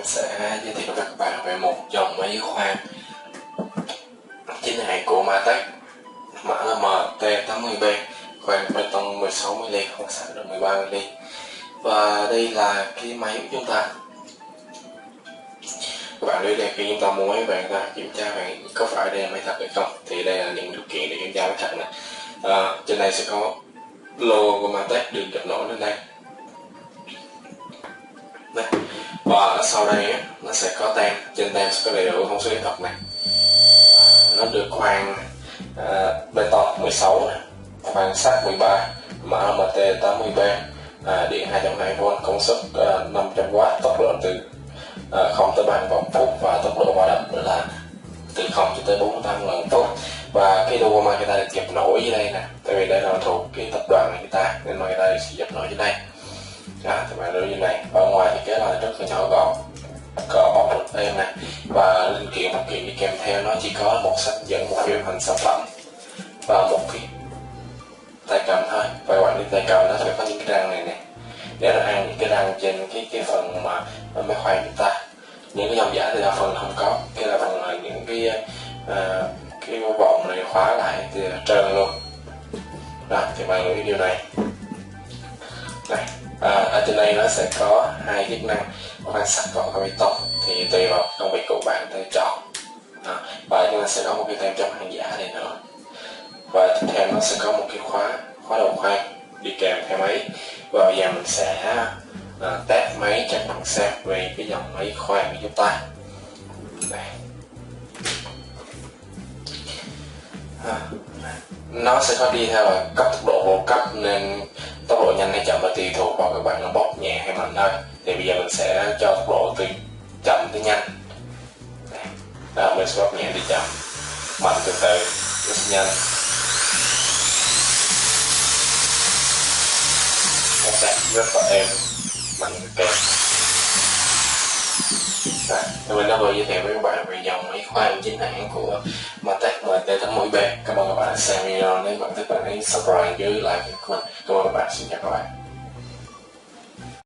em sẽ giới thiệu với các bạn về một dòng máy khoan chính hãng của Matech, mã là MT80B, khoan bê tông 16mm, không sắt được 13mm. Và đây là cái máy của chúng ta. Các bạn lưu đây, khi chúng ta mua máy về ta kiểm tra bạn có phải đây là máy thật hay không, thì đây là những điều kiện để kiểm tra máy thật này. Trên này sẽ có logo của Matech được dập nổi lên đây. Đây. Và sau đây nó sẽ có tem, trên tem sẽ có đầy đủ thông số kỹ thuật này. Nó được khoan bê tông 16 này, khoan sắt 13, mã MT80B, điện 2.2V, công suất 500W, tốc độ từ 0 tới 30 vòng phút và tốc độ va đập là từ 0 cho tới 48 lần phút. Và cái logo mà người ta được dập nổi dưới đây nè, tại vì đây là thuộc cái tập đoàn này người ta nên mà người ta sẽ dập nổi dưới đây. Thì bạn lưu như này, ở ngoài thì cái là rất là nhỏ gọn, có bọc một tem này, và linh kiện phụ kiện đi kèm theo nó chỉ có một sách dẫn, một phim hình sản phẩm và một cái tay cầm thôi. Và các bạn đi tay cầm nó sẽ có những cái răng này nè, để nó ăn những cái răng trên cái phần mà máy khoan chúng ta. Những cái dòng giả thì đa phần không có, cái là phần là những cái vòng này khóa lại thì trơn luôn. Đó, thì bạn lưu ý điều này. Này, ở trên đây nó sẽ có hai chức năng, khoan sắt và khoan bê tông, thì tùy vào công việc của bạn để chọn. Và chúng ta sẽ có một cái tem chống hàng giả này nữa. Và tiếp theo nó sẽ có một cái khóa đầu khoan đi kèm theo máy. Và bây giờ mình sẽ test máy cho các bạn xem về cái dòng máy khoan của chúng ta. Đây. Nó sẽ có đi theo là cấp tốc độ vô cấp, nên tốc độ nhanh hay chậm là tùy thuộc vào các bạn là bóp nhẹ hay mạnh thôi. Thì bây giờ mình sẽ cho tốc độ từ chậm tới nhanh. Mình sẽ bóp nhẹ đi chậm, mạnh từ từ, rất nhanh. Rất là êm, mạnh kèm. Thì mình đã vừa giới thiệu với các bạn về dòng máy khoan chính hãng của Matech MT80B. Cảm ơn các bạn đã xem video. Nếu bạn thích, bạn hãy subscribe, giữ like của mình. Cảm ơn các bạn, xin chào các bạn.